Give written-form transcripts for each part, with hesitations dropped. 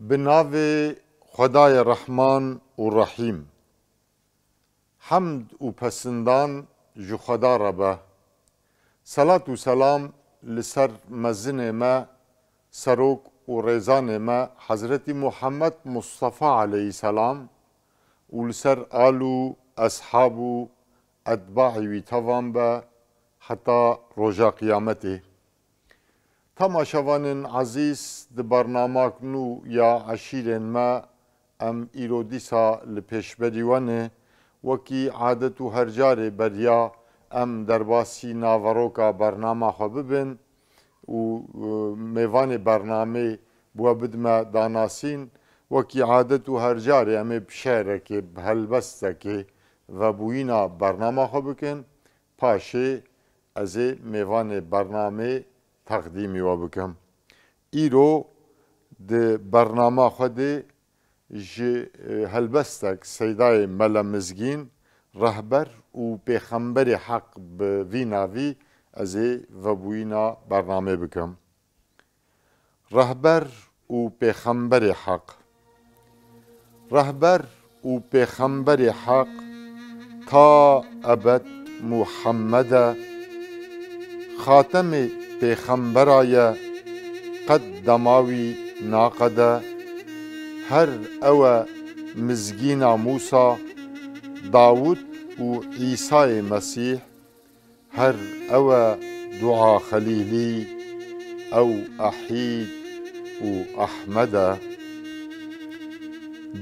بناو خدای رحمان و رحیم حمد و پسندان جو خدا ربه صلاة و سلام لسر مزن ما سروک و ریزان ما حضرت محمد مصطفى علیه السلام و لسر آلو اصحابو اتباعی وی توان به حتی روژا قیامته. تماشاوان عزیز د برنامه نو یا عشیرن ما ام ایرودیسا لپیشبریوانه وکی عادت و هرجار بریا ام درباسی ناوروکا برنامه خو ببین و میوان برنامه بوا بدما داناسین وکی عادت و هرجار ام بشاره که بهلبسته که و بوینا برنامه خو بکن پاشه از میوان برنامه تقدیمی و بکم. ایرو ده برنامه خودی جه هلبستک سیدای ملمزگین رهبر و پیغمبر حق به ویناوی از و بوینا برنامه بکم. رهبر و پیغمبر حق رهبر و پیغمبر حق تا ابد محمد خاتم پیغمبرای قد دماوی ناقده هر او مزگینا موسا داود و عیسی مسیح هر او دعا خلیلی او احید و احمد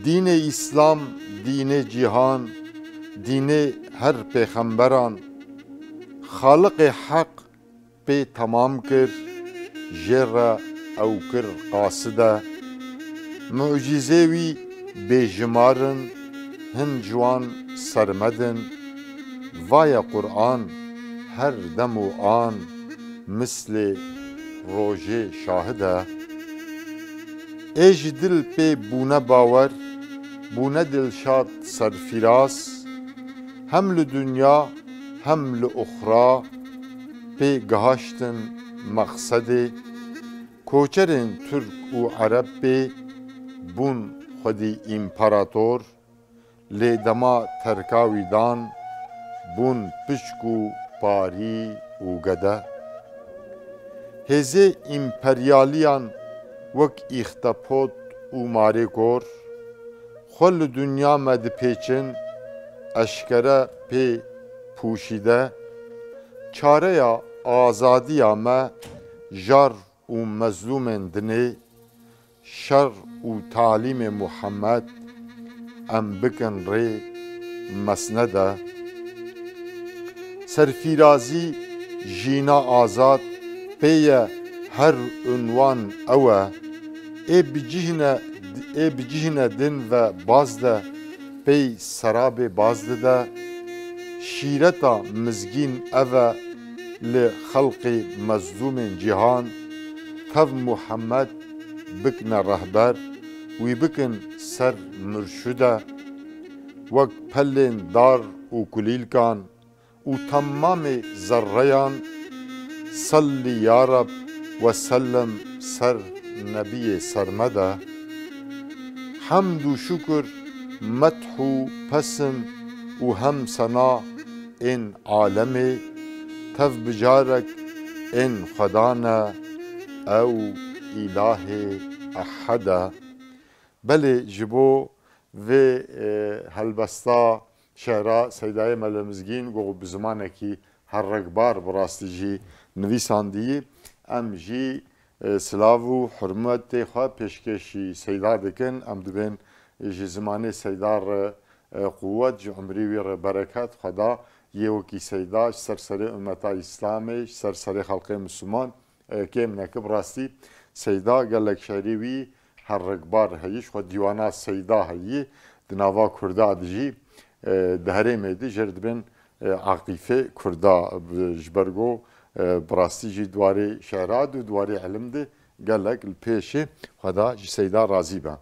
دین اسلام دین جهان دین هر پیغمبران خالق حق به تمام کر جر او کر قاصده معجزه وی بجمارن هن جوان سرمدن وای قرآن هر دم و آن مثل روژه شاهده ایج دل پی بونه باور بونه دلشاد سرفراز هم لدنیا هم لأخرى پی گهاشتن مقصد کوچرین ترک و عرب پی بون خودی امپراتور لی دما ترکاوی دان بون پشکو پاری و گده هزه امپریالیان وک اختپوت و ماری کور خل دنیا مد پیچن اشکره پی پوشیده چاره یا آزادی ما جار و مظلوم دنی شر و تعلیم محمد ام بکن ری مسنده سرفرازی جینا آزاد پی هر عنوان اوه ای بجهنه دن و بازده پی سراب بازده شیرتا مزگین اوه لخلق مظلوم جهان تف محمد بکن رهبر وی بکن سر مرشده وک پلین دار و کلیل کان و تمام ذریان صلی یا رب و سلم سر نبی سرمده حمد و شکر مدح و پسن و هم سنا این عالمه تف بجارك ان خدانا او اله احدا بله جبو و هلبستا شهرا سیدای ملمزگین گو بزمانه کی هر رقبار براستی جی نویساندی ام جی سلاو و حرمت خواه پیشکشی سیدا دکن ام دوبین جی زمانه سیدار قوت جی عمری ویر برکت خدا یوکی سیداش سرسری امتا اسلامی سرسری خلق مسلمان که منکب راستی سیدا گلک شریوی هر رقبار هیش خود دیوانا سیدا هیی دناوا کرده دجی دهره میدی جرد بین عقیفه کرده جبرگو براستی جی دواری شهراد و دواری علم ده گلک الپیشه خدا جی سیدا رازی با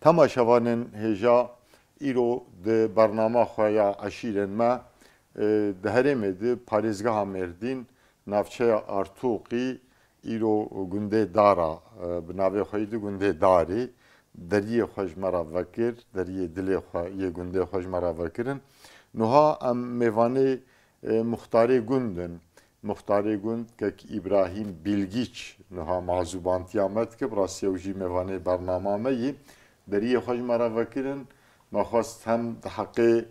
تماشاوانن هجا ایرو ده برنامه خواه عشیرن ما ده هرمه ده پاریزگاه مردین نافچه ارتوقی ایرو گنده دارا بنابه خواهید گنده داری دریه خوش مرا وکر دریه دل یه گنده خوش مرا وکرن نها ام میوانه مختاری گندن مختاری گند که ابراهیم بیلگیچ نها معذوبانتی آمد که براسی اوجی میوانه برنامه می دریه خوش مرا وکرن ما خواست هم حق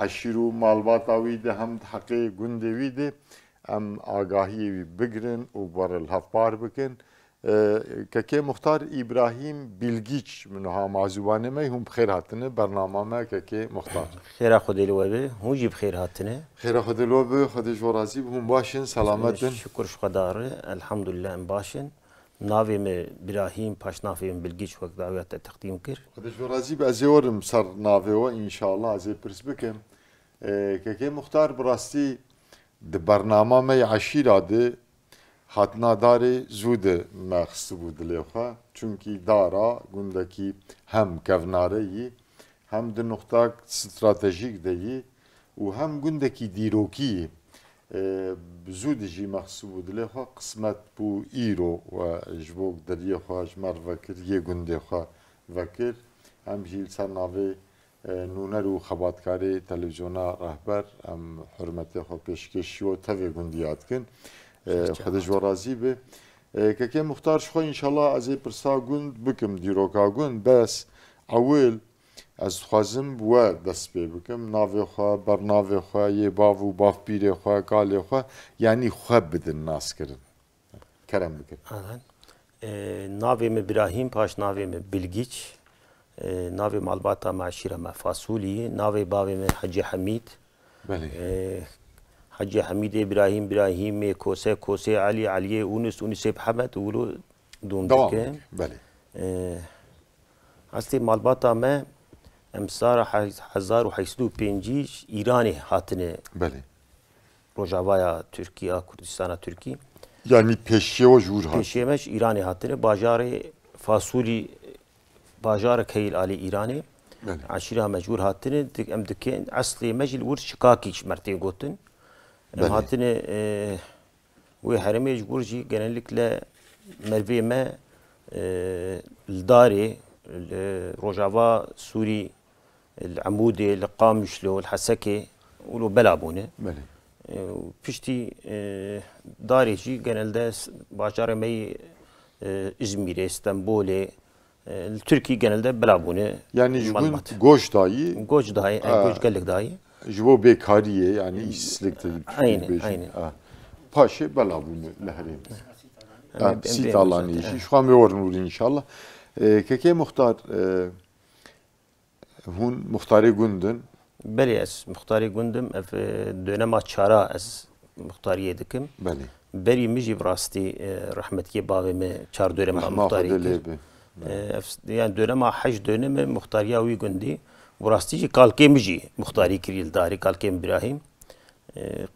عشیر و مالبات آویده هم حق گنده ویده ام آگاهی بگرن و بر الهفبار بکن که مختار ابراهیم بیلگیچ منها معذوبانه می هم بخیر هاتنه برنامه ما که مختار خیر خودی لوبه هم جی بخیر هاتنه خیر خودی لوبه خودی جورازی هم باشن سلامتن شکر خداره الحمدلله ام باشن ناوی می ابراهیم پاش ناوی می بیلگیچ وقت دعوت تقدیم کر خودی جورازی ازیورم سر ناوی و انشالله ازی پرس بکم که مختار براستی د برنامه می عشیر آده حتنا داره زود مخص بود لیخوا چونکی دارا گندکی هم کوناره ای هم د نقطه استراتژیک دی و هم گندکی دیروکی زود جی مخص بود لیخوا قسمت بو ایرو و جبوک دریه خوا جمر وکر یه گنده خوا وکر هم جیل سر ناوی نونر و خباتکاری تلویزیونا رهبر هم حرمت خوا پیشکشی و تاوی گندیات کن خودش ورازی به که مختار شو انشالله از پرسا گند بکم دیروکا گند بس اول از خوازم و دست پی بکم ناوی خوا بر ناوی خوا یه باو و باف پیر خوا کالی خوا یعنی خوا بدن ناس کردن کرم بکن ناوی می ابراهیم پاش ناوی می بیلگیچ ناوی مالباتا معشیره ما فاصولی ناوی باوی می حجی حمید بله حجی حمید ابراهیم کوسه علی اونس محمد ولو دوم دکه بله هستی مالباتا ما امسال 1805 ایرانی هاتنه بله روجاوایا ترکیه کردستان ترکی yani peşe o jur hat. Peşemeş İran'ı hatırı bajarı fasuli bajarı keyil ali İran'ı aşira mecbur hatırı dik em dikin asli mecil vur şikaki merteye gotun hatırı ve her mecbur ji genellikle merveme الداري الرجاوا سوري العمودي القامشلو الحسكي ولو بلابونه pişti dareci genelde başaramayı İzmir'e, İstanbul'e, Türkiye genelde belabune. Yani goç dahi. Goç dahi, goç gellik dahi. Jibo bekariye yani işsizlikte. Aynen. Paşa belabune lehrem. Sit Allah'ın işi. Şu an bir orun inşallah. Keke muhtar hun muhtari gündün. بله از مختاری گندم اف دنما چارا از مختاریه دکم بله بری میجی براستی رحمتی باوی می چار دنما مختاری yani dönema hac dönemi muhtariya uy gündi burası ki kalke mici muhtari kiril dari kalke İbrahim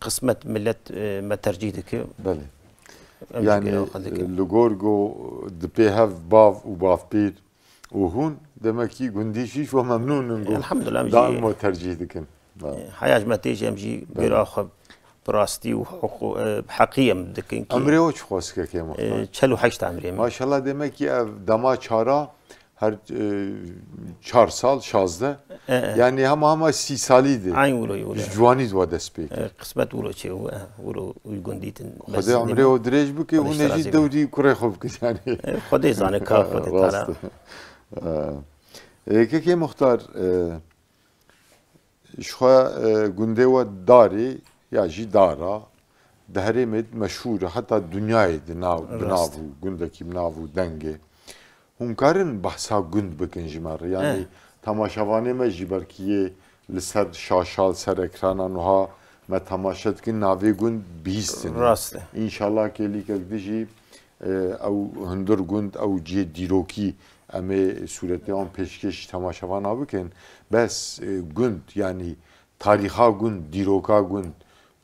kısmet millet meterciydi ki bale yani lugorgo dpehav bav u bavpir وهون دمكي قندي شيش وممنون نقول الحمد لله دائما ترجيح دكن حياج ما تيجي امجي براخب براستي وحقوق بحقيم دكن امري وش خوسك كي مختار چلو حشت امري ما شاء الله دمكي دما çara her 4 sal 16 yani ama 30 saliydi aynı ولو جواني دو دسبيك قسمت ولو شيء ولو يقنديتن خدي امري ودريج بك ونجي دودي كره خوبك يعني خدي زانه كا خدي تعالى که مختار شخوا گنده و داری یا جی دارا دهرمت مشهور حتی دنیای بناو گنده کی بناو دنگه هم کارن بحثا گند بکن جمار yani tamaşavane me jiberkiye لسر شاشال سر اکرانا نوها ما تماشت کن ناوی گند بیستن راسته انشالله که لیک دیجی او هندر گند او جی دیروکی اما صورتی آن پیشکش تماشاوان بکن بس گند yani tariha gund دیروکا گند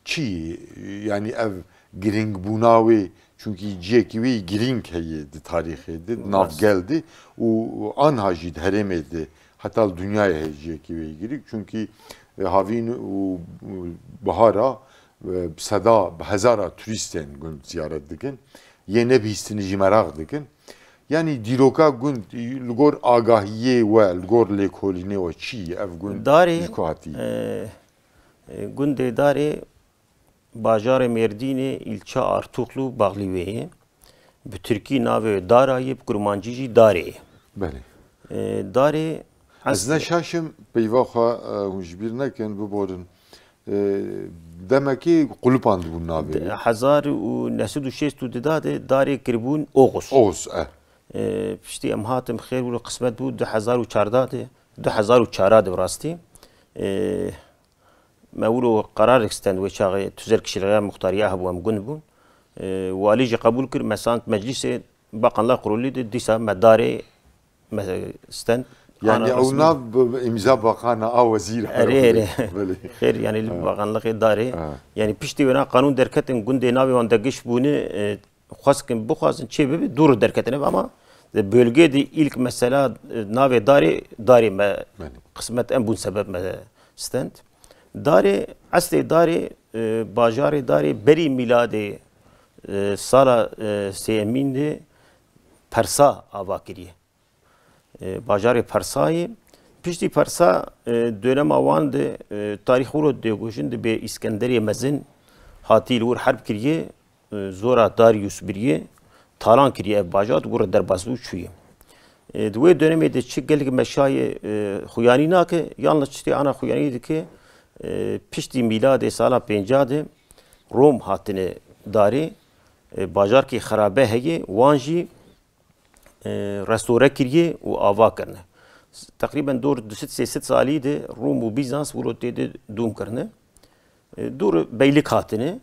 چی yani ev giring bunavi çünkü cekivi giring heydi tarihiydi nav geldi o an hacid heremedi hatta dünyaya cekivi girik çünkü havin o bahara sada hezara turisten gün ziyaret dikin yene bihistini jî merak dikin. Yani dîroka gund li gor agahiyê we li gor lêkolînê we çi ye ev gund Darê ji ku hatî? gundê darê bajarê Mêrdînê îlça Artuxlu Baxlîwê ye. Bi Tirkî navê Dara ye, bi Kurmancî jî Darê ye. Belê. Darê Ez neşaşim peyva xwe hûn ji bîr nekin biborin. Demekî qulupan dibûn navê. 1906 de darê kiribûn Oğuz. Oğuz Piştî em hatim xêr û qismet bû 2014 de 2004 de bi rastî. Me wilo qerarek stend wê çaxê tuzerkişîliğe muxtariya hebû em gund bûn. Walî jî qebûl kir mesant meclîsê Bakanlar Kurulî de dîsa me darê stend. Yani ew nav imza bakana a wezîr xêr yani li bakanlıqê darê yani piştî wêna qanûn derketin gundê navê wan de giş bûne xwaskin bixwazin çê bibe dûr derketin ev ama bölgê de ilk mesela navê darê me qismet em bûn sebeb me stend. Darê eslê darê bajarê darê berî mîladê sala sêmîn de Persa ava kiriye. Bajarê Persayê piştî Persa dönema wan de tarîx ûro dêgoşin dibe İskenderê mezin hatî li wir herb kiriye zora Darius biriye talan kiriye ev bajar gure derbas û çûye. Di wê dönemê de çi gelek meşayê xuyanî nake yalnız tiştê ana xuyanî dike piştî mîladê sala 50 de Rom hatine darê bajarkê xerabe heye wan jî restore kiriye û ava kirine. Teqrîben dor 200-300 salî de Rom û Bizans wilo tê de dûm kirine. Dor beylik hatine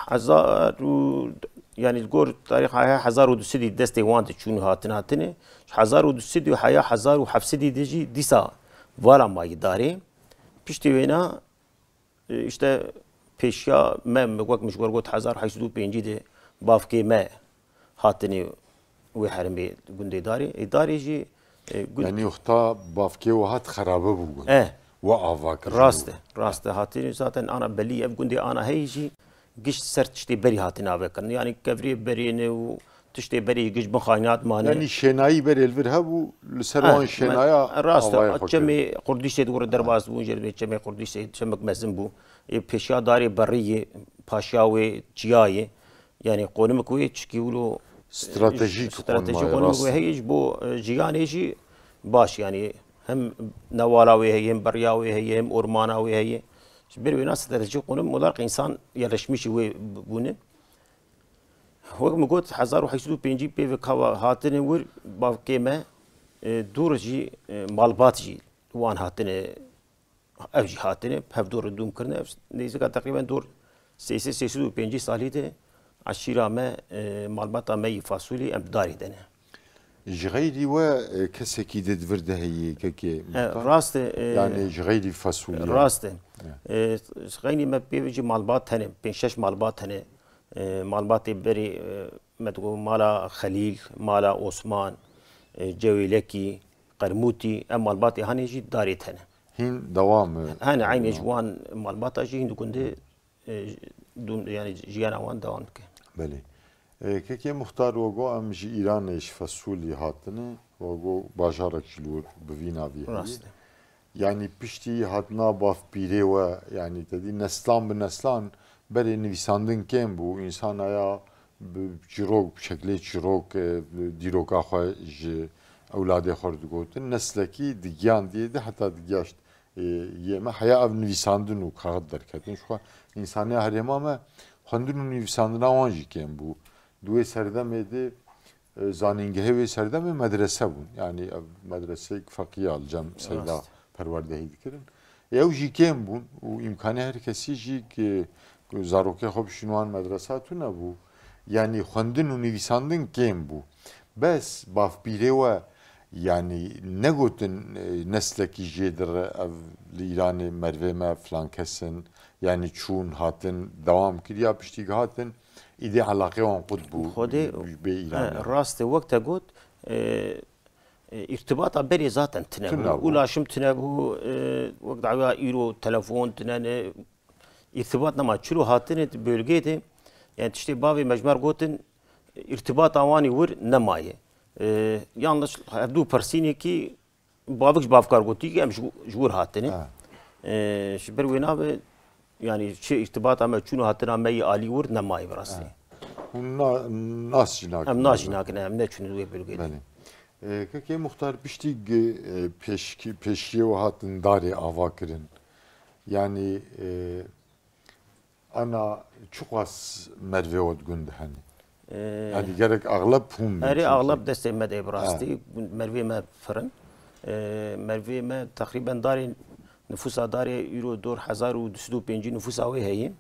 hezar û yani gor tarîx haya 1200 destê wan de çûn hatine 1200 haya 1700 de jî dîsa vala mayî darê. Piştî wêna işte pêşiya me wek mişgor got 1805 de bavkê me hatine wê herêmê gundê darê darê jî yani yoxta bavkê we hat xerabe bû we ava kir. Rast e hatî zaten ana belî ev gundê ana heyî jî giş ser tiştê berî hatine avekirin yani kevrê berîne û tiştê berî giş bixaynat mane. Yani şenayî berê li vir hebû li ser wan şenaya rast çemê Kurdîşê dikure derbas bûn jê çemê Kurdîşê çemek mezin bû pêşiya darê berî paşiya wê çiyayê yani qonimik wê çikî wilo stratejik qonimik wê heye ji bo jiyanê jî baş yani hem newala wê heye hem beriya wê heye hem ormana wê heye ji ber wêna stratejik qonim mudarq însan yerleşmişî wê bûne. Wek min got 1805 pêvek hatine wir bavkê me dûr jî malbat jî wan hatine ev jî hatine hevdor dûm kirine nêzîka teqrîben dor 305 salî de eşîra me malbata me yî fasulî em darê dene. Ji xeyrî we kesekî de divir de heye kekê rast yani ji xeyrî fasulî rast e xeynî me pêvê jî malbat hene 5-6 malbat hene malbatê berî me digo mala Xelîl mala Osman Cewêlekî Qermûtî em malbatê hanê jî darê hene. Hîn dewam hene aynê ji wan malbata jî hîn dikundê yani jiyana wan dewam dike. Belê. Kekê muxtar wego em ji Îranê ji Fesulî hatine wego bajarek ji li wir bi vî navî heye. Yani piştî hatina bavpîrê we yani tedî neslan bi neslan berê nivîsandin kêm bû însanaya çîrok bi şeklê çîrok dîroka xwe ji ewladê xwe digotin neslekî digiyandiye de heta digiyaşt yê me heya ev nivîsandin û kaxit derketin ji xwe însaniya herêma me xwendin û nivîsandina wan jî kêm bû. Duê serdemê de zanîngehê wê serdemê medrese bûn yani ev medreseyek feqîya li cem seyda perwerdehî dikirin. Ew jî kêm bûn û îmkanê her kesî jî zarokê xwe bişînwan medresa tune bû yani xwendin û nivîsandin kêm bû. Bes bavpîrê we yani negotin neslekî jê dire ev li Îranê mervê me filan kesin yani çûn hatin dewam kiriya piştî hatin îdê elaqê wan qut bû bê Îranê. Rast e wek te got irtibata berê zaten tune bû ulaşım tune bû wek dawa îro telefon tune irtibat nema çilo hatine bölgê de yani tiştê bavê mecmer gotin irtibat avani vur nemaye. Yalnız hevdu persini ki babık bavkar goti ki em jur hatini. Şber ve nave yani şey irtibat ama çunu hatına meyi ali vur nemaye burası. Nasjinak. Em najinak ne em ne çunu ve bölgede. Keke muhtar pişti peşiye ve hatın dari ava kirin. Yani ana çok az merve odgund hani. Yani gerek ağlap hum. Eri ağlap desteğime de burası. Merve me fırın. Merve me takriben dari nüfusa dari euro 4225 nüfusa ve heyi.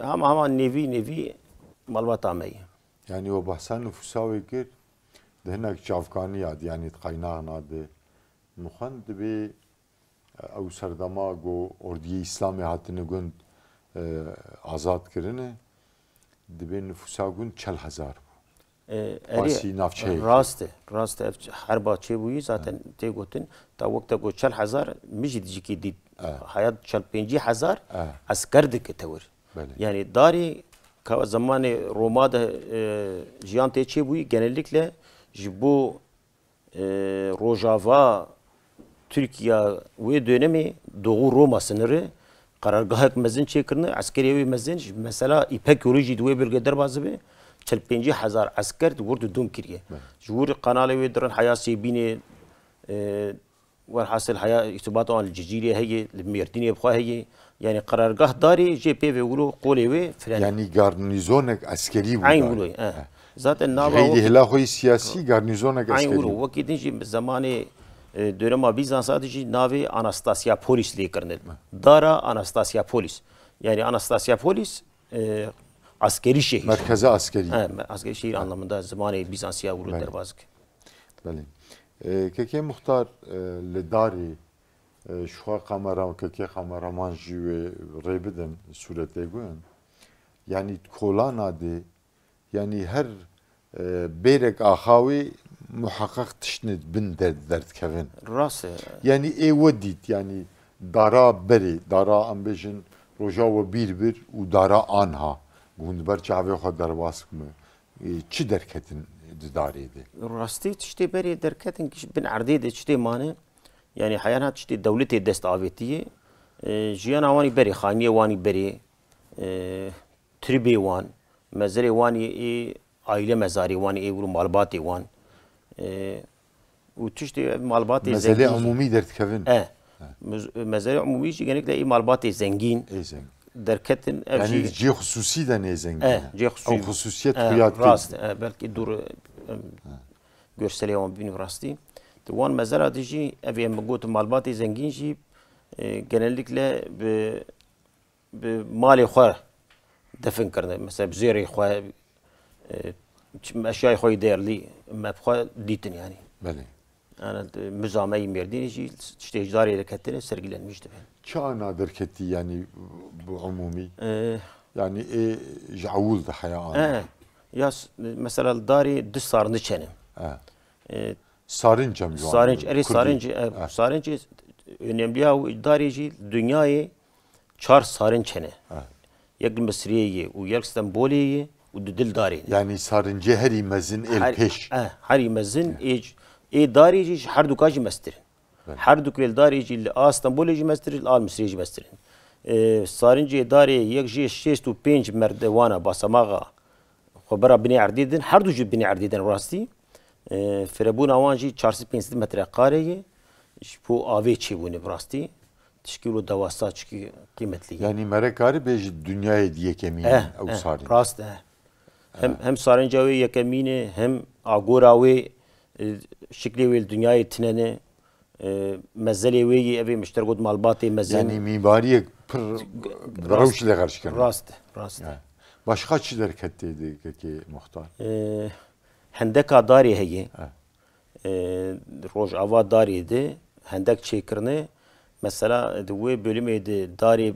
Ama nevi malbat ameyi. Yani o bahsan nüfusa ve kir denek çavkani yad yani kaynağı nadı. Muhan dibi او سردما گو اردی اسلامی هاتنه گند آزاد کرنه دبی نفوسا گند 40,000 باسی نافچه راسته هر باچه بویی zaten te gotin ta vakta go 40,000 mijid jiki did hayat 50,000 asker dik tevr yani dari ka zamanı Roma'da jiyan te çe buyi genellikle bu Rojava Türkiye ve dönemi Doğu Roma sınırı karargahı mezin çekirne askeri ve mezin mesela İpek yolu jidwe bölgeler bazı be 50,000 asker vurdu dum kiriye. Jur kanalı ve dran hayası bine والحاصل حياة ارتباط عن الجزيرة هي الميرتينية بخوا هي يعني قرارگاه داري جي بي ويقولوا قولي وي فلان يعني garnizonك عسكري عين يقولوا zaten nava غير هلاخوي سياسي garnizonك عين عسكري يقولوا وقت نجي زمانه dönema Bizans sadece navi Anastasia-Polis diye kırıldı. Dara Anastasia-Polis. Yani Anastasia-Polis askeri şehir. Merkezi askeri. Askeri şehir anlamında zamanı Bizans'a vuruldular bazı. Beli. Keke muhtar ledari şu kamera keke kameraman jive rebeden surete goyan. Yani kolan adı yani her berek ahavi muhakkak tişnit bin dert kevin. Rast. Yani evodit yani dara beri dara ambejin roja ve bir u dara anha. Gundber çave xadar bask mı? Çi derketin dariydi. Rasti işte beri derketin ki bin ardiydi işte mane. Yani hayanat işte devleti dest avetiye. Jiyan avani beri khaniye vani beri tribe wan mezare vani aile mezari vani evru malbati wan. وتشتي مالبات زنجين مزارع عمومي درت كفن مزارع عمومي genellikle iyi مالبات zengin derketin yani C hususi de ne zengin C hususi hususiyet fiyat rast belki dur görseli ama bir rasti tuvan mezara dici evi mgot مالبات zengin ji genellikle be mali xwa defin karne mesela zeri xwa اشياء خوي دير لي ما بخوا ديتن يعني بله انا مزامي مردين شي تشتيجداري لكتنه سرغلنmiş de çağ nadir ketti yani bu umumi yani jawul da hayal yas mesela dari dış sarını çenim sarınca mı sarınca önemli ya darici dünyayı çar sarın çene yak Mısriye u yak İstanbul'ye ودل داري يعني صار جهري مزن البيش هري مزن اي داري جي حردو كاجي مستر حردو كيل داري جي اسطنبول جي مستر ال مصري جي مستر صارنجي داري يك جي 65 مردوانا باسماغا خبره بني عرديدن حردو جي بني عرديدن راستي فربونا وانجي 450 متر قاري bu ave çibuni brasti tişkilu davasa çıkı kıymetli. Yani merekari beji dünyaya diye kemiği o sarın. Rast hem sarınca ve yekemini hem agora ve şekli ve dünyayı tinene mezeli ve evi müştergut malbatı mezen. Yani mimariye pır ravşile karşı geldi. Rast. Başka çiler kettiydi ki muhtar. Hendeka dari heye. Rojava dariydi. Hendek çekirne. Mesela bu bölümeydi dari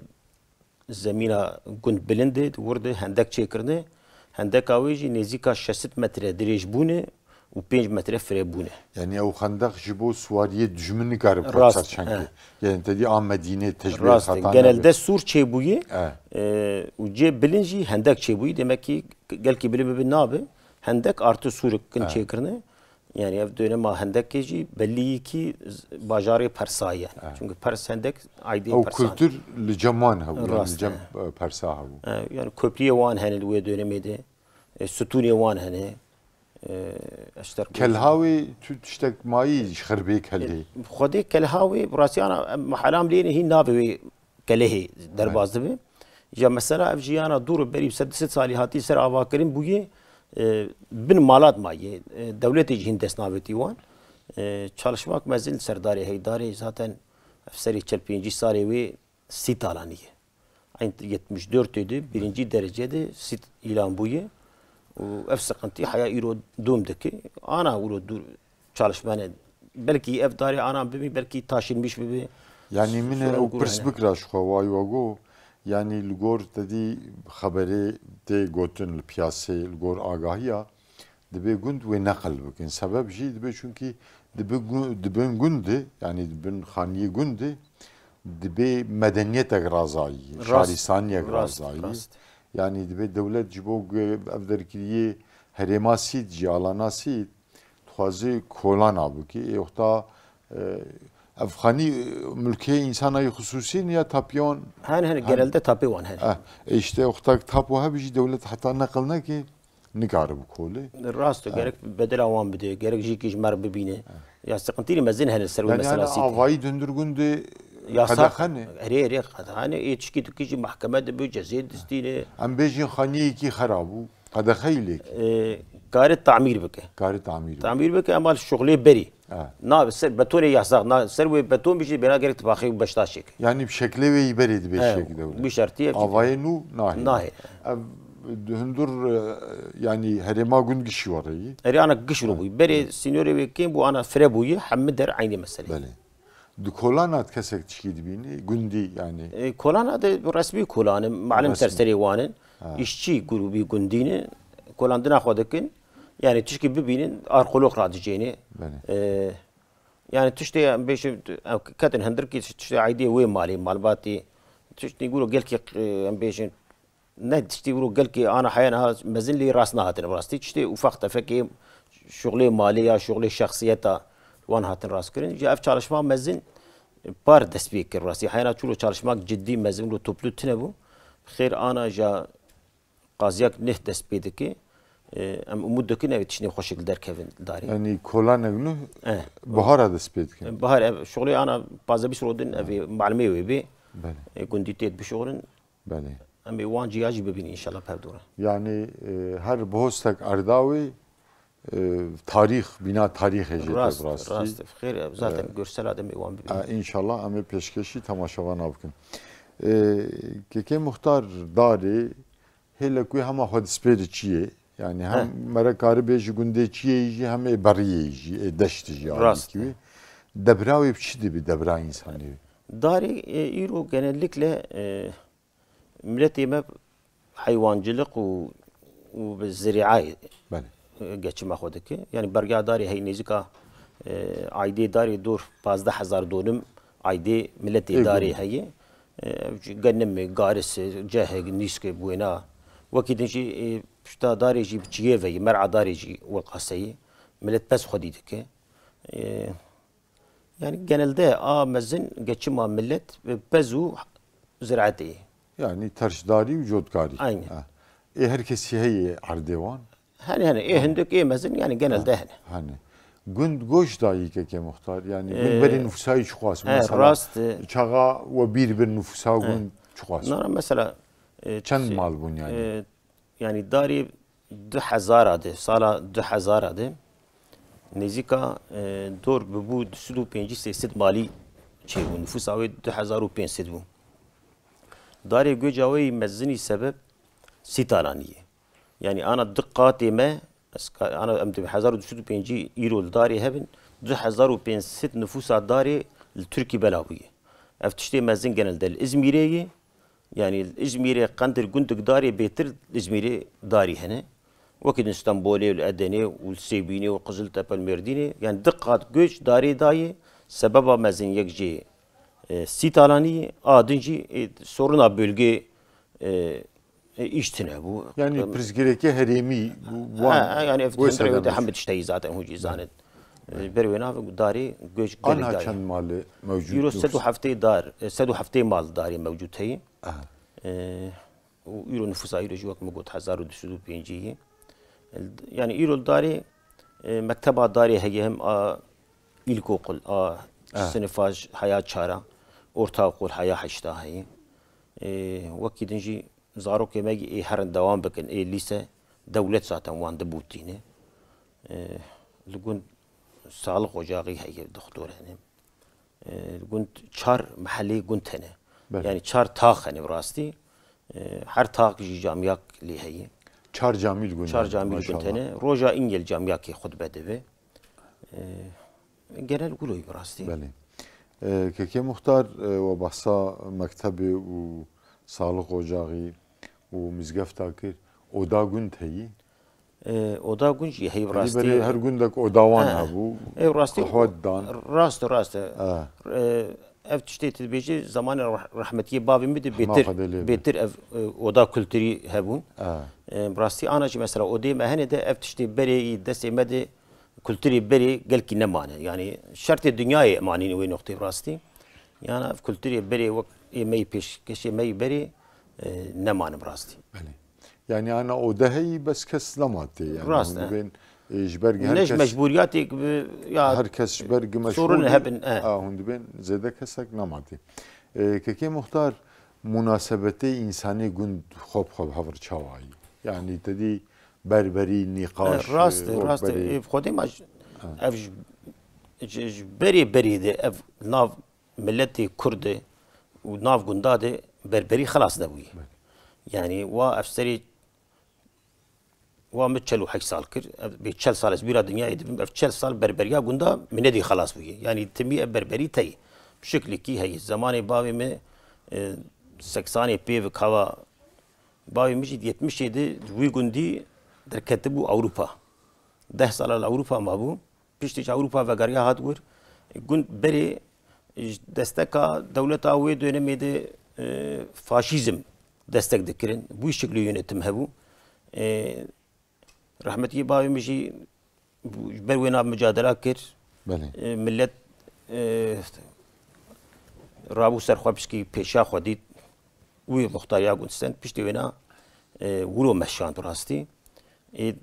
zemina gund bilindi. Vurdu hendek çekirne. Hendek avici nezika 60 metre direjbune و 5 متر فريبونه يعني او خندق جبو سواريه دجمن قارب راست، قصر شنكي يعني تدي ام مدينه تجبيه راست خطانا genelde sur çebuyi اه و ce bilinci hendek çebuyi demek ki gelki bilimi bir nabe hendek artı suruk kin çekirne yani ev dönem hendek keci belli ki bajarı persa yani çünkü pers hendek aydi او persa kültür لجمان هو يعني راست. جم برسا هو yani köprüye van hani bu dönemde sütuniye van hani اشتر كالهاوي تشتك ماي خربيك هلي خودی کلهاوی براسیانا محلام لینه هی ناوی کلهی دربازده بی یا مثلا افجیانا دور بریم 7 سالی هاتی سر آواکرین بویه bin malat mayi devleti cihin desnaveti wan çalışmak mezin serdari heydari zaten seri 45 sari ve sit alaniye. Aynı 74 idi birinci derecede sit ilan buyu. Ev sıkıntı haya iro dumdaki ana uro çalışmanı belki ev dari ana bibi belki taşınmış bibi. يعني من او برسبك راش خواي وغو يعني الجور تدي خبري دي جوتن البياسي الجور آگاهيا دبي جند ونقل بكن سبب جي دبي çünkü دبن جند يعني دبن خانية جند دبي مدنية غرازاي شارسانية غرازاي يعني دبي دولة جبوك افدر كريه هرماسي جالاناسي تخازي كولان ابوكي يوختا Afgani mülkiye insanayı hususi ya tapyon hani genelde tapi wan hani işte oktak tapu ha bir devlet hatta nakalna ki nikarı bu kolu rast gerek bedel avan bide gerek jiki jmar bibine ya sıkıntı mezin hani servi meselesi yani avayı döndürgünde yasak eri hani yetişki tükücü mahkemede bu cezayir distine am bejin khaniye ki kharabu qadakhaylik gayret tamir bike gayret tamir bike ama şughli beri na ser beton yasak na ser ve beton bir şey bana gerek tıbakı baştaşık yani bir şekle ve iberedi bir şekilde bir şartı avayı nu nahi hündur yani herema gün kişi var iyi eri ana kişi bu beri senior ve kim bu ana fre bu hamd der aynı mesele bale Kolanat kesek çıkıydı bini gündi yani. Kolana da resmi kolanı malum serseri vanın işçi grubu gündini kolandına kodakin yani tüşki bibinin arkeolog radiceni yani tüşte beş kadın hendir ki tüşte aydiye ve mali malbati tüşte yقولوا gel ki beş ne tüşte yقولوا gel ki ana hayana mezinli rasna hatır rastı tüşte ufak tefek şughli mali ya şughli şahsiyeta وان هاتن راس كرين جا اف çalışma mezin par desbik rasi hayna çulu çalışmak ciddi mezin lo toplu tnebu خير ana ja qaziyak neh desbedeki am umuddaki ne tişni hoşgil derkevin dari yani kolanegnu bahara desbedeki bahar şughli ana bazı bir şurudun evi malme ve bi kunditet bir şughulun bale am wan ciyaji bebin inşallah pevdura yani her bohostak ardavi tarih bina tarih eceti rast خير zaten görsel adamı wan bebin inşallah am peşkeşi tamaşavan avkın keke muhtar dari hele kuy hama hadspedi çiye yani hem merakari beji günde çiye hem bariye deşti rast gibi debravi çidi bir debra insanı dari iro genellikle millet yeme hayvancılık ve ziraat geçim akhodaki yani bergadari hay nezika ayde dari dur 15000 dönüm ayde millet idari hay gannem garis caheg niske buena vakidinci şta dariji biçiye ve mer'a dariji ve qasayı millet pes xodidike yani genelde mezin geçim millet ve pezu ziraati yani tercdari vücudkari aynen herkes hey ardevan hani hindek mezin yani genelde hani Günd goş da iyi ki muhtar yani gün beri nüfusa çıkmaz mesela rast çağa ve bir nüfusa gün çıkmaz. Nara mesela çend mal bun yani. Yani dari 2000 adı sala 2000 adı nezika dor bu 25 set mali şey bu nüfusa ve 2500 bu. Dari göcavi mezini sebep sitalaniye. Yani ana dikkatime أنا أمد بحزار ودشتو بينجي إيرو الداري هبن 2500 نفوس الداري التركي بلاوية أفتشتي مازن جنال ده الإزميرية يعني الإزميرية قندر جندق داري بيتر الإزميري داري هنا وكد اسطنبولي والأدني والسيبيني وقزلتابة المرديني يعني دقات جوش داري داي سببا مزن يكجي سيتالاني آدنجي soruna bölge iştine bu. Yani prizgireki heremi yani eftihar ve Hamid işteyi zaten huci zanet. Berwena داري göç geldi. Anha çan malı mevcut. Euro sedu haftayı dar, sedu haftayı mal dari mevcut heyi. Euro nüfusa euro juvak mevcut 1205'yi. Yani euro dari mekteba dari heyi hem ilkokul sınıfaj hayat çara ortaokul hayat haşta heyi. Vakidinci zarok yemeği her devam bakın lise devlet zaten vandı butine. لقون سالق وجاقي هي الدكتور هنا قلت شار محلي قلت هنا يعني شار تاخ هنا براستي هر تاخ جامياك اللي هي شار جاميل قلت شار جاميل قلت هنا روجا إنجل جامياك خطبة دبي genel قولوا براستي بله كي مختار وبحثا مكتبي وسالق وجاقي ومزقف تاكر ودا قلت هي oda günci hey rastı her gündek odavan ha bu rastı rastı ev tişteti beji zamanı rahmetiye babimi de betir ev oda kültürü hebun rastı anacı mesela odaya mehane de ev tişti beri desemedi kültürü beri gelki ne mane yani şartı dünyaya manini ve nokta rastı yani ev kültürü beri vak yemeği peş keşi yemeği beri ne mane rastı yani ana o dahi bes kes lamadı yani rast ben jberg herkes mecburiyatı ya herkes jberg meşhur sorun hepin hundi ben zede kesek lamadı keke muhtar münasebeti insani gün hop havır çavayı yani dedi berberi nikaş rast khodim ev beri de ev nav milleti kurdi و nav gundade berberi خلاص da bu yani wa efseri ومتشل وحج سال كر بيتشل سال سبيرا دنيا يدبم بتشل سال بربريا قندا من دي خلاص وهي يعني تمي بربري تي بشكل كي هي الزمان باوي من سكساني بيف كوا باوي مشي 77 وي قندي در كتبو اوروبا 10 سال اوروبا ما بو بيشتي اوروبا وغاريا هاتور قند بري دستكا دولتا وي dönemi de faşizm destek dikirin bu şekilde yönetim hebu rahmeti babimci berwena mücadele kir millet rabu serxwabski peşa xwedît wî muxtariya gundistan piştî wêna wilo meşan rastî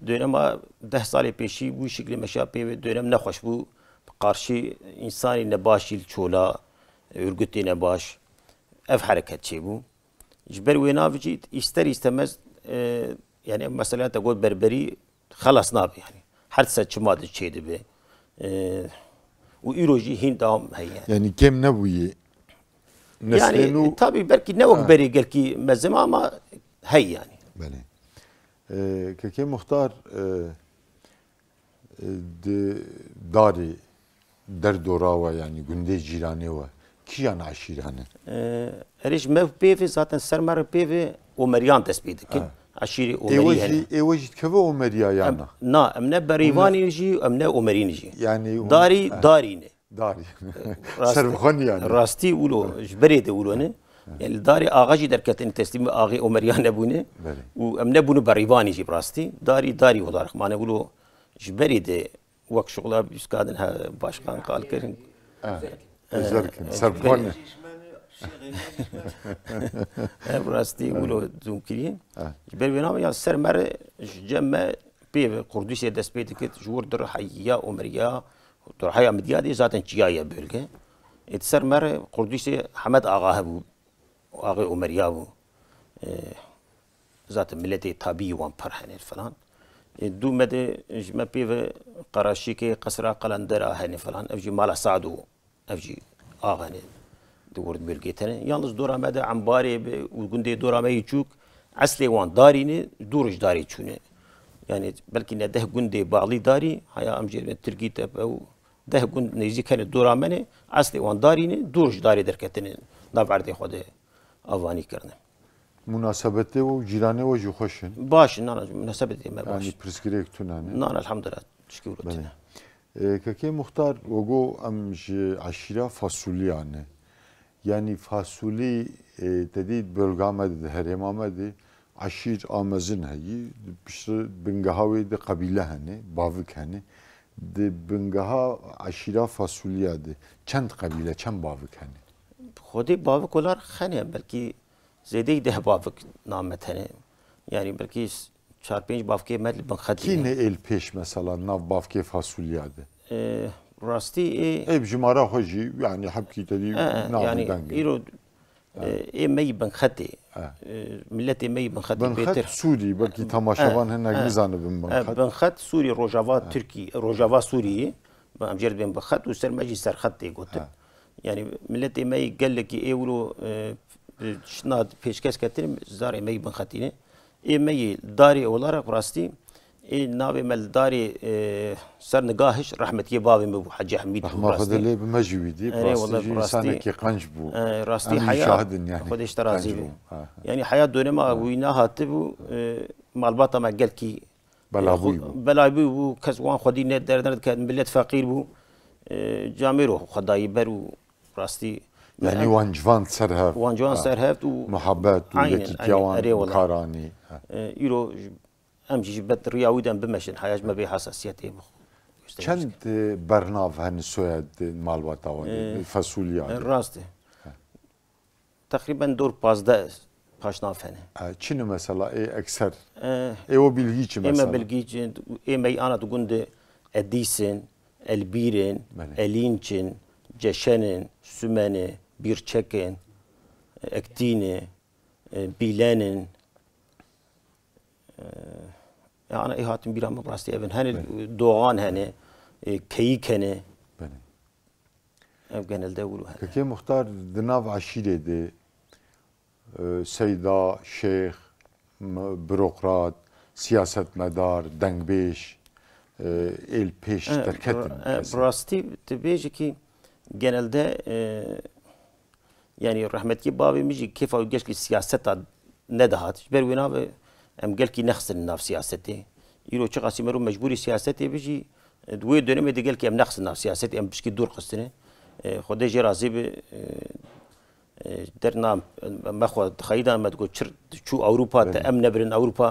dönema 10 salê pêşî wî şeklî meşa pê dönem nexweş bû qarşî insanî nebaşî çola örgütê nebaş ev hareket çêbû ji ber wêna vicî ister istemez yani mesela تقول berberi خلاص نابي يعني her seçim adı şeydi be o iroji Hint devam heye yani kem ne bu ye yani tabii belki ne o beri belki mezeme ama hey yani bale keke muhtar de dari derdora ve yani günde cirane ve kiyan aşirane eriş mev pevi zaten sermer pevi o meryan tespit ki عشيري أمري إيوجد كذا أمريا يعني نا أمنا بريواني يجي أمنا أمرين يجي يعني داريني داري سرخون يعني راستي ولو جبريد ولونه يعني داري آغاجي دركتين تسليم آغي أمريان نبونه وأمنا بونه بريواني يجي براستي داري ودارك ما نقوله جبريد وقت شغله بيسكادنها باشقان قال كرين زركن سرخون براستی ولو دوم کردیم برای یا سر مر جمع به کردیسی دست پیدا کرد جور در حیا عمریا در حیا مدیادی zaten چیایی بلکه ات سر مر کردیسی حمد آقا بود آقا عمریا بود zaten milleti tabi وان پرهنه فلان دو مده جمع به قراشی که قصر قلندر هنی فلان افجی مال سعدو افجی آقا نه دورد بلقيتنا يالله دورا ماذا عمباري وقندي دورا ما يجوك عسلي وان داريني دورج داري تشونه يعني بلكي ده قندي بعضي داري هيا امجد من تركيت او ده قند نيجي كان دورا مني عسلي وان داريني دورج داري دركتني نافعرتي خود افاني كرنا مناسبته و جیرانه و جو خوشن باش نانا مناسبة ما باش يعني برسكريك تونانه نانا الحمد لله شكرا كاكي مختار وجو امج عشيرة فاصوليانه يعني فاصولي تديد بلغامه هرمامه دي عشير آمازن هي بنجهاوي دي قبيلة هني بافك هني دي بنجها عشيرة فاصوليا دي چند قبيلة چند بافك هني خودی بافک کلار خنه بلکی زیادی ده بافک نامت هنه yani belki 4-5 bavke medl ben khadi. Ki ne el peş mesela nav bavke fasulyadı? Rasti Hep jimara hoji yani habki tedi nav yani dange. iro mey ben khadi. Milleti mey ben khadi beter. Ben khat Suri belki tamaşavan henek nizanı ben khat. Ben khat Suri Rojava Türkiye Rojava Suriye ben amjer ben khat و sermaci ser khadi gotu. Yani milleti mey قال لك ايولو شناد پیشکش کردیم زار مey ben khatine. مي داري olarak راستي ناوي مل داري سر نگاهش رحمتي بابي مبو حاج حميد رحمه خد اللي بمجويدي راستي كي قنج بو راستي حياه يعني خد اشترازي يعني حياه دونما وينها تبو مالباطه ما قال كي بلاوي بو كزوان خدي ندر كان ملت فقير بو جاميرو خداي برو راستي يعني وانجوان سرهف وانجوان سرهف ومحبات ويتيوان كاراني يرو امجي بد رياويدن بمشن حياج ما بي حساسيتي چند برناف هن سويد مالباتا فاصوليا راستي تقريبا دور 15 پاشناف هنه چنو مثلا اكثر او bilgiç mesela اما bilgiç اما انا تقول اديسن البيرن الينچن ceşenin sümeni bir çekin ektini bilenin yani ihatim bir ama rastı evin hani doğan hani keyik hani ev genelde ulu hani. Peki muhtar dınav aşiredi seyda, şeyh, bürokrat, siyasetmedar, dengbeş, el peş terketin. Rastı tebeci ki genelde yani rahmetli babamız keyfa uyguş ki siyasete ne dahat. Berwina ve em gel ki nexsin nav siyaseti. Yiro çok asimeru mecburi siyaseti biji دوی dönemi de gel ki em nexsin nav siyaseti em bişki dur qistine. Xode jerazi bi derna maxwa xayda med go çır çu Avrupa te em nebrin Avrupa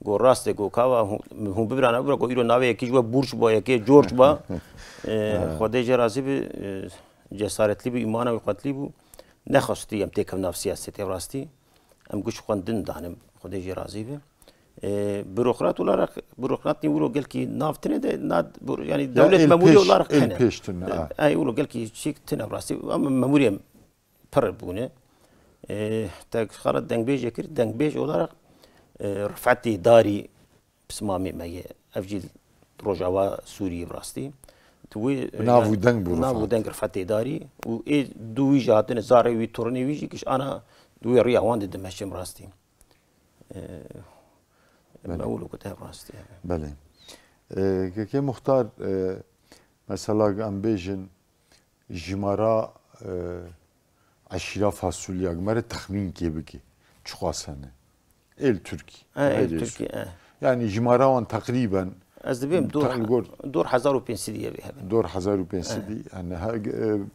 go raste go kava hum bibran Avrupa go iro nave ki jo burç bo ki George ba خود جرازی به جسارتلی به ایمان و قتلی بو نخستی ام تکم ناف سیاست راستی ام گوش خواندن دانم خود جرازی به بروکرات olarak bürokrat niye gel ki naftine de yani devlet memuru olarak el peştin ay gel ki şik tine rasti ama memuriyem par bunu tak xarat dengbej ekir dengbej olarak rafati dari bismami meye evcil Rojava Suriye rasti ناو دنگ برو ناو دنگ رفعت داری و ای دوی جاتن زاره وی تورنی ویجی کش انا دوی ریا واند دمشم راستی اولو کته راستی بله که مختار مثلا ام بیجن جمارا عشیره فاصولیا مره تخمین کی بکی چقاسنه el Türkiye yani jimara wan takriben از دبیم دور 1500 دیگه بهم دور 1500 دی yani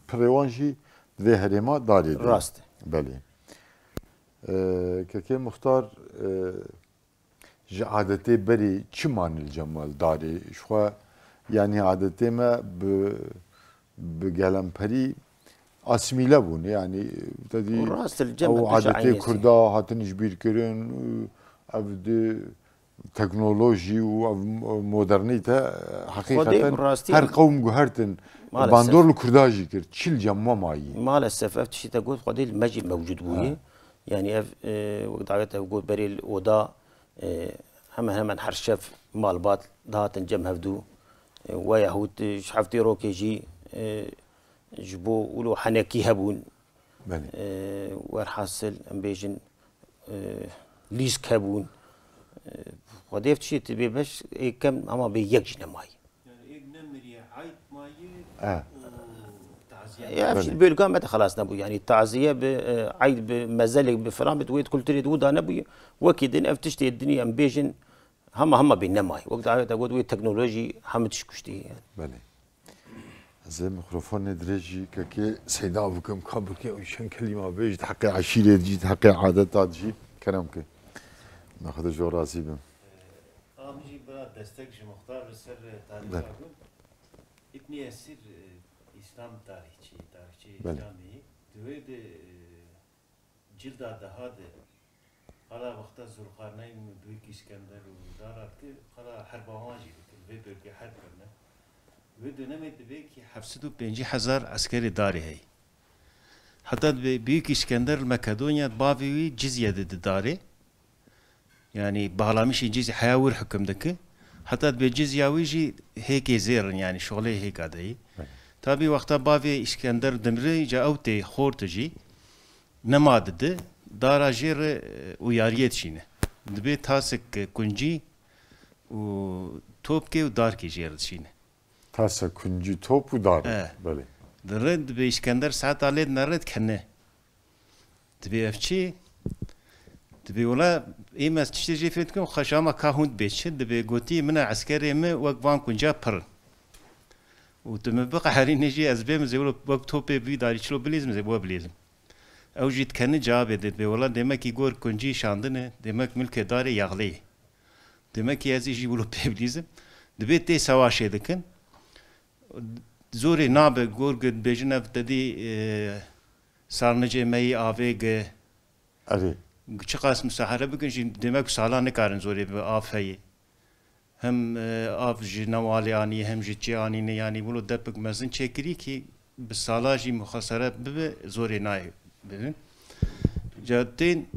پروانجی ده هرما داری راست بله که muhtar عادتی بری چی مانل جمال داری شو yani عادتی ما بگلم پری اسمیله بون yani dedi o عادتی kurda hatın bir körün evde teknoloji و modernite hakikaten her kavim gühertin bandorlu kurdajı kir çil camma mayi maalesef ev tişi تقول قديل المجي موجود بوي يعني اف وقت تقول بري الاوضه هم حرشف مالبات دهاتن جم هفدو ويهود شحفتي روكيجي جبو ولو حنكي هبون ورحاصل ام بيجن ليسك هبون خديف شيء تبي بس كم أما بيجي نماي. يعني نمري عيد ماي. يعني بيلقى متى خلاص نبو يعني التعزية بعيد بمزالك بفلان بتويت كل تريد ودا نبو وكيدن افتشتي الدنيا امبيجن هم بينماي وقت عاد اقول وي تكنولوجي هم تشكشتي يعني بله زي ميكروفون دريجي كي سيدا بكم كابكي وشن كلمه بيج تحقق عشيره جي تحقق عادات جي كلامك ناخذ جو راسي بم امجي برا دستك مختار السر تاريخ اقول ابني اسير اسلام تاريخي اسلامي دويد جلد هذا على وقت زرقانين دويك اسكندر ودارات على حرب واجي في بلقي حرب كنا ودنمت بيكي حفصدو 5000 عسكري داري هي حتى بيك اسكندر المكدونيا بافي جزيه داري يعني بهلامش جزيه حياور حكم دك حتى بجزيه ويجي هيك زير يعني شغله هيك ادي تابي وقتها بافي اسكندر دمري جا اوتي خورتجي نمادد دارا جير وياريت شينه دبي تاسك كونجي و توبكي وداركي جير شينه تاسا كونجي توب ودار بله درد بإسكندر ساعات عليه نرد كنه تبي أفشي تبي ولا إيه ما تشتري فيتكم خشامة كهوند بيتشد تبي قوتي من عسكري ما وقفان كونجا بر وتم بقى حرين نجي أزبيم زي ولا وقت توبي بي داري شلو بليزم زي بوا بليزم أو جيت كنه جاب تبي ولا دمك يقول كونجي شاندنه دمك ملك داري يغلي دمك يازي يجي ولا بليزم تبي تي سواشي دكن زوري نابه گورگد بجنف ددی سارنجه می آویگ اری چه قسم سحره بکنشی demek سالانه کارن زوری به آفهی هم آف جنوالی آنی هم جچی آنی نه yani bunu depik mezin çekiri ki bir salaji muhasara be zori nay bebin jadin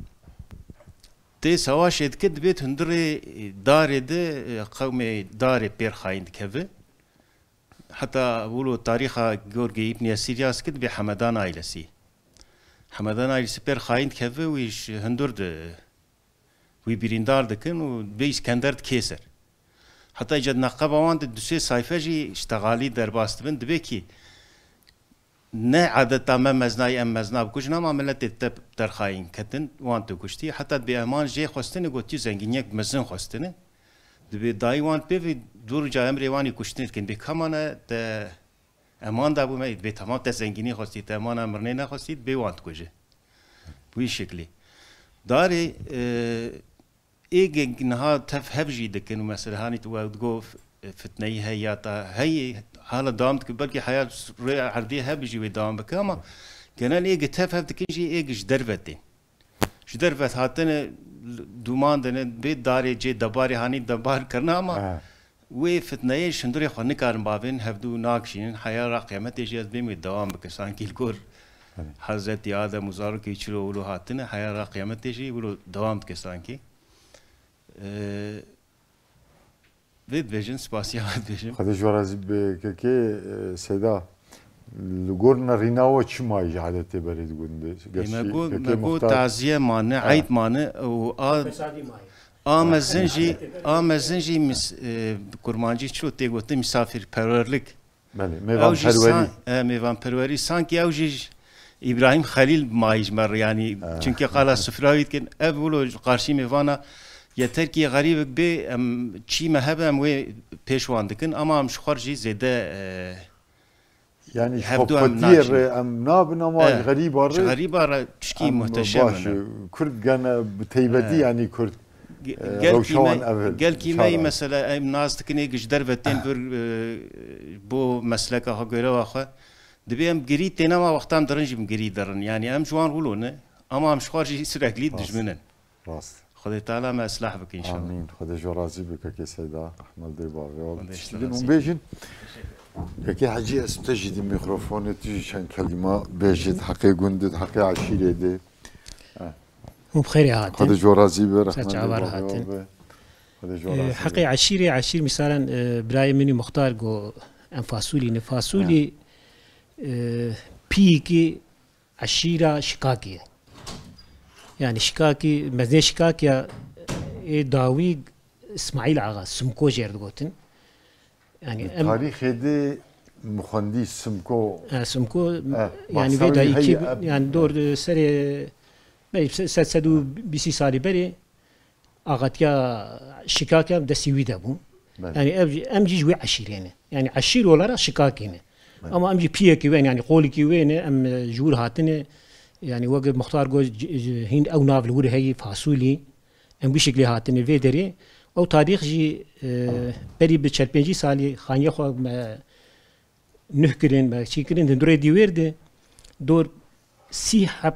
te savaş etket bet hundre darede kavme dare per khain keve حتى بقولوا تاريخ جورجي ابن سيرياس كد بحمدان عائلسي حمدان عائلسي بير خاين كفه ويش هندرد وي بيريندار دكن وبي اسكندر كيسر حتى جد نقبه وان دوسي sayfa جي اشتغالي درباست بن دبيكي نه عادت تمام مزناي ام مزنا بكوجنا ما ملت در خاين كتن وان تو كشتي حتى بأمان جي خوستني گوتي زنگينيك مزن خوستني دبي دايوان بي دور جا امر ایوانی کشتن کن به کمانه ده امان دابو می به تمام ده زنگینی خواستید امان امرنه نخواستید به وانت کجه بوی شکلی داری ایگ نها تفهم جیده کنو مثلا هانی تو گو فتنه هی یا تا هی حالا دامت که بلکه حیات روی عردی هبجی و دام بکاما کنن ایگ تفهم دکنجی ایگ جدرفتی جدرفت هاتن دومان دنه به داری جه دباری هانی دبار کرنا اما وی فتنه شندوری خانه کارن بابین هفدو ناکشین حیا را قیامت اجاز بیم دوام بکسان کیل کور حضرت آدم مزارو کی چلو ولو هاتنه حیا را قیامت اجی ولو دوام بکسان کی وید ویژن سپاسیا وید ویژن خدای جوارازی به که سیدا لگورنا ریناو چی مایی عادتی برید گونده مگو تعزیه مانه عید مانه و آمازنجی کرمانجی چلو تیگوته مسافر پرورlik میوان پروری sanki اوجی İbrahim Halil maijmer yani çünkü kala sıfıravit ki evvelo karşı mevana yeter ki garip be çi mehbem ve peşvandıkın ama am şu karşı zede yani şopatiye am nabın ama garip var garip var tüşki muhteşem Kürt gene teybedi yani Kürt gel kime mesela em nazdıkine güçler ve tenbür bu mesleka ha göre vaxa dibem geri tenama vaktan dırıncım geri dırın yani em şu an hulune ama am şu karşı sürekli düşmenen rast خدای تعالی ما اصلاح بک ان شاء الله امين خدای جو راضی بک که سیدا احمد باقی تشتین اون بیجن که حاجی استجدی میکروفون تیجی چند کلمه بیجید حقی گندد حقی عشیره ده وبخير هاتن خدای جو راضی به رحمت الله حقي عشير مثلا براي مني مختار جو انفاسولي نفاسولي بيكي عشيرة شكاكي يعني شكاكي مزني شكاكي داوي اسماعيل عغا سمكو جيرد قوتن يعني تاريخ هدي مخندی سمکو سمكو يعني محسوبي فيدا هي يجيب أب- يعني دور سري سدو بيسي سالي بري اغاتيا شكاكا دسي ويدا بو بله. يعني امجي جوي عشير يعني عشير ولا را شكاكينه اما امجي بيكي وين يعني قولكي وين ام جور هاتنه يعني وقت مختار جو هند او نافل ور هي فاصولي ام بشكل هاتنه في دري او تاريخ جي بري بتشربنجي سالي خانيه خو نهكرين ما شيكرين دندوري ديويرد دور سي حب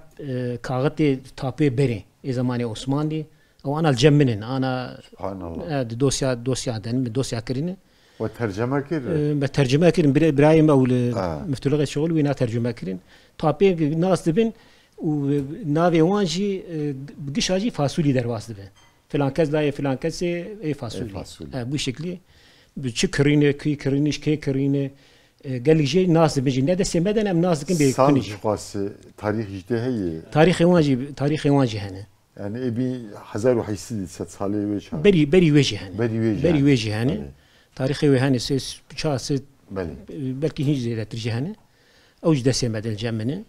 كاغتي تابي بري زماني عثماني او انا الجمنن انا سبحان الله دوسيا دن دوسيا كرين وترجمة كده بترجمه كرين برايم او مفتلغه شغل وينا ترجمه كرين تابي ناس دبن ونافي وانجي بقشاجي فاصولي درواس دبن فلان كز لا فلان كز اي فاصولي بو شكلي بتشكرينه كي كرينش كي كرينه قال لي جي ناس بيجي نادا سمدنا ام ناس كن سال بيكونجي خاص تاريخ جدي هي تاريخ واجي هنا يعني ابي حزار وحيسد ست صالي ويش بري وجه هنا بري وجه هنا تاريخي وهنا سيس شاس بله بلكي هيج زي ترجي هنا او جدا سمد الجمنه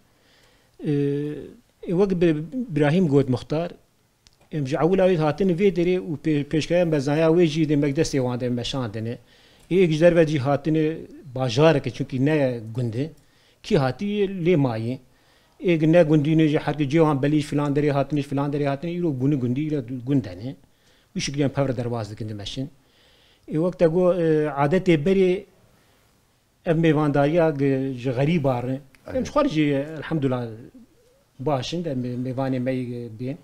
وقت ابراهيم قوت مختار مجعول اوي هاتن في دري و بيشكايا بزايا ويجي دي مقدس يوان دي مشان دنه ایک جدر وجی هاتن بازار که چونکی نه گنده کی هاتی لی مایه ایک نه گندی نه جه حرک جوان بلیش فلان دری هاتنش فلان دری هاتن ایرو بونی گندی ایرو گندنه وشکلی هم پور درواز دکند ماشین ای وقت اگو عادت بری ام میوانداریا غریب آره مش خارجی الحمدلله باشند میوانی می بین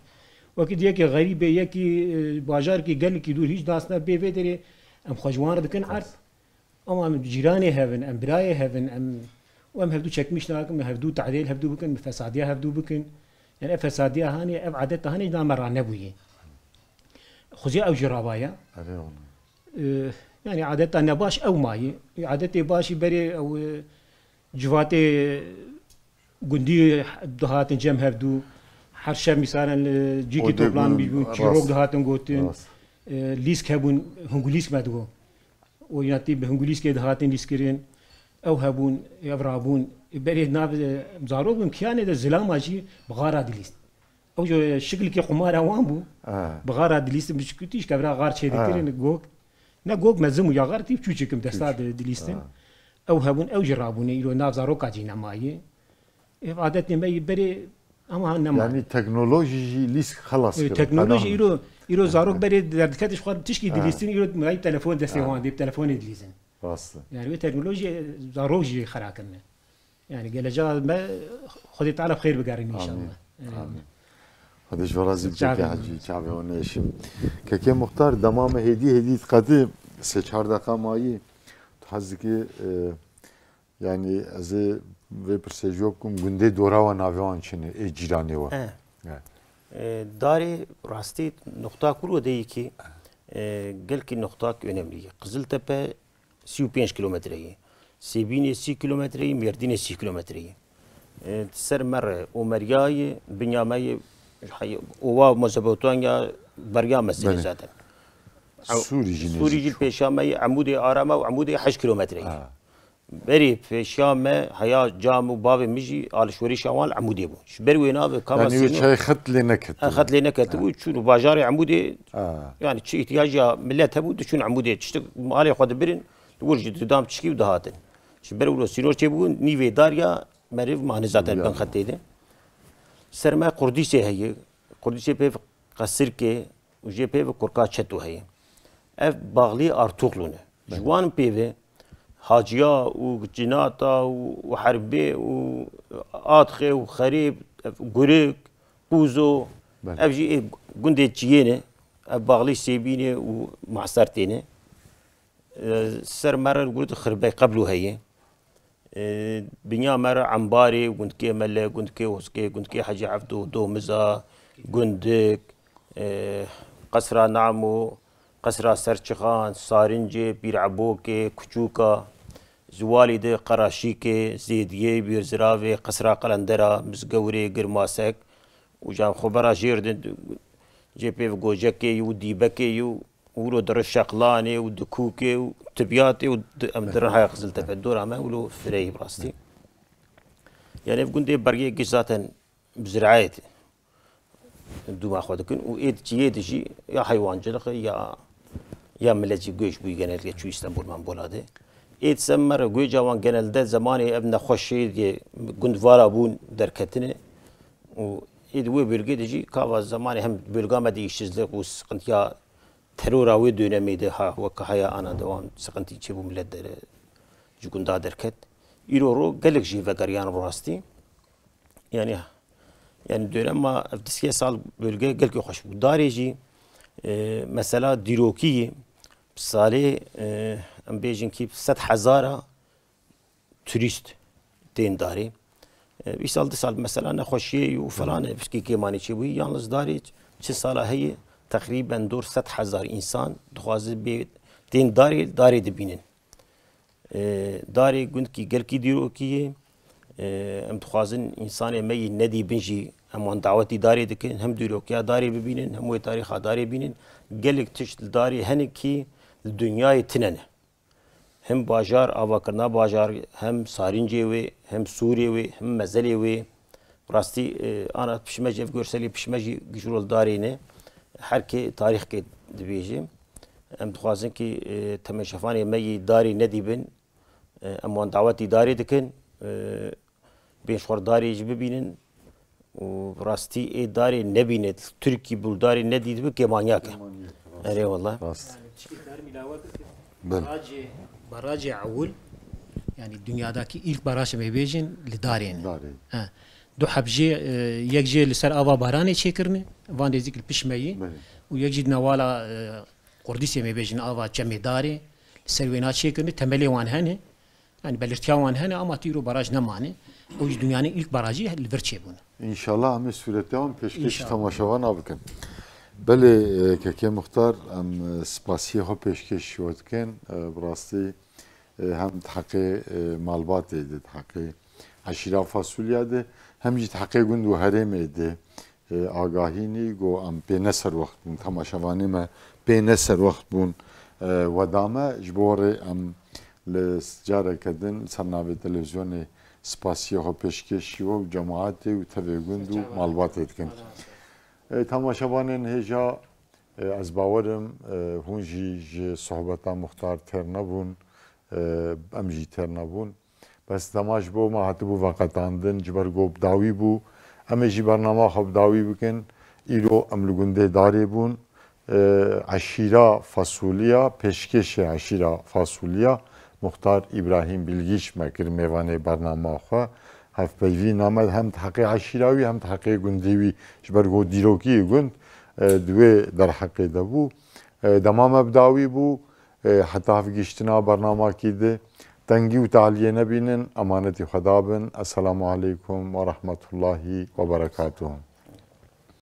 وقت یکی غریب یکی بازار کی گل کی دور هیچ داست نه بی دری ام خواجوان دکن عرض اما ام جيراني هفن ام براي هفن ام وام هفدو تشكمش ناكم هفدو تعديل هفدو بكن فسادية هفدو بكن يعني فسادية هاني اب عادتها هاني دا مرة نبوية خزي او جرابايا يعني عادتها نباش او ماي عادتي باشي بري او جواتي قندي دهاتن جم هفدو حرشة مثلا جيكي توبلان بيجون تشيروك دهاتن قوتن ليسك هبون هنغوليسك ما دو ويناتي بهنغوليسك دهاتن ليسكرين او هبون يفرابون بري ناب زاروك كيانه ده زلام اجي بغارا دليست او جو شكل كي قمار اوان بو بغارا دليست بشكوتيش كبرا غار شي دكرين جوك نا جوك مزمو يا غارتي بچوچكم دستاد دليستن او هبون او جرابون يلو ناب زاروك اجي نماي عادتني ما بري اما نما يعني تكنولوجي ليس خلاص تكنولوجي يرو زاروك بري دردكاتش خار بتشكي دليستين يرو ماي تليفون دستي وان دي تليفون دليزن راسته يعني تكنولوجي زاروجي خراكنا يعني قال جا ما خذي تعالى بخير بقارين ان شاء الله هذا جو رازي بك حجي شعبي ونشم ككي مختار دمام هدي قديم سه 4 دقیقه مایی تحزكي يعني از و پرسجوکم گنده دورا و ناوان چنه ای جیرانی و داری راستی نقطه کرو دیگه که گل کی نقطه önemli. Kızıltepe 35 kilometreyi, Sebine 30 kilometreyi, Merdine 30 kilometreyi. سر مرة ومرياي بنيامي ووا مزبوطانيا بريام مسجد زادن سوري جيل بيشامي عمودي آرامة وعمودي 8 كيلومتري بري بيشامي هيا جام وباب مجي على شوري شوال عمودي بو شبر وينا بكما يعني شيء خط لي نكت وشنو باجاري عمودي يعني شيء احتياج ملات هبو شنو عمودي تشتك مالي خد برين ورجي قدام تشكي ودهاتن شبر ولو سينور تشبون نيفي داريا مريف معنى زادن بن خطيده سرما قرديسي هي قرديسي بيف قصر كي وجي بيف كركا تشتو هي اف باغلي ارتوغلونه جوان بيف حاجيا وجناتا وحربي وآدخي وخريب وقريق بوزو افجي قندي تشيينه اف باغلي سيبينه ومعصرتينه سر مرة قلت خربي قبله هي بنيا مرة عمباري قندكي ملا قندكي وسكي قندكي حاجة عفدو دومزا قندك قصرة نعمو قصرة سرچخان سارنجي بيرعبوكي كچوكا زوالي دي قراشيكي زيدية بيرزراوي قصرة قلندرة مزقوري قرماسك وجام خبرا جيردن جي بيف قوجكي يو ديبكي يو ولو در الشقلاني ودكوكي وتبياتي ودر هاي قزل تفدور عما ولو فري براستي يعني بقول دي برقية جزاتا بزراعتي دوما خودكن وإيد جي يا حيوان جلق يا ملتي جوش بوي جنال يا شو اسطنبول من بولاده إيد سمر جوي جوان جنال ده زماني ابن خوشي دي قند فارا بون دركتني وإيد وي بلقي دي كاوا زماني هم بلقا ما دي يشتزلق وسقنت يا terör ve dönemiydi ha vakaya ana devam sıkıntı içi bu millet cugunda derket iroro gelik ji vegaryan rasti yani dönem ma diske sal bölge gelki hoş bu dareci mesela diroki sali am bejin ki 7000 turist den dari bir sal mesela ne hoşi و falan eski kemani çi bu yalnız dari çi sala heyi تقريبا دور 7000 انسان دخوازي بي دين داري دبينن داري قلت كي قال كي ديرو كي ام دخوازن انسان مي ندي بنجي ام دعوتي داري دكن هم ديرو كي داري ببينن هم تاريخ داري بينن قالك تشت داري هنكي الدنيا تنن هم باجار افاكرنا باجار هم سارنجي وي هم سوري وي هم مزلي وي راستي انا بشمجي في görselي بشمجي جرول دارينه هر کی تاریخ کی دبیجیم ام دخوازن کی تماشافانی می داری ندیبن ام وان دعوتی داری دکن بین شور داری ببینن و راستی ای داری نبیند ترکی بول داری ندید به که مانیاکه اره والله براج عول yani dünyadaki ilk baraj mebejin lidarine. دو حبجي يكجي لسر ابا باراني تشيكرني فان ديزيك البشمي ويكجي نوالا قرديسي مي بيجن ابا جميداري سروينا تشيكرني تملي وان هني يعني بلرتيا وان هني اما تيرو باراج نماني او دنيانın ilk barajı الفرچي بون ان شاء الله هم سورتهم پیشکش تماشاوان بکن بله که مختار ام سپاسی ها پیشکش شد کن براستی هم تحقیق مالبات ده تحقیق عشیره فاصولیا ده هم جی تحقیق گند و هرم ده آگاهینی گو ام پینسر وقت بون تماشاوانی ما پینسر وقت بون و دامه جبور ام لسجاره کدن سرناوی تلویزیون سپاسی ها پیشکش و جماعت و تبع گند و مالبات کن تماشاوانین هجا از باورم هونجی صحبتا مختار ترنبون ام جی ترنبون بس دماج بو ما هتبو وقتاندن جبر گوب داوی بو اما جی برنامه خب داوی بکن ایرو املگونده داری بون عشیره فاصولیا پیشکش عشیره فاصولیا مختار ابراهیم بلگیش مکر میوانه برنامه خو هف پیوی نامد هم تحقیق عشیراوی هم تحقیق گندیوی جبر گو دیروکی گند دوی در حق دبو دمام ابداوی بو حتی هف گشتنا برنامه کیده تنگی و تعالیه نبینن امانتی خدا بن السلام علیکم و رحمت الله و برکاته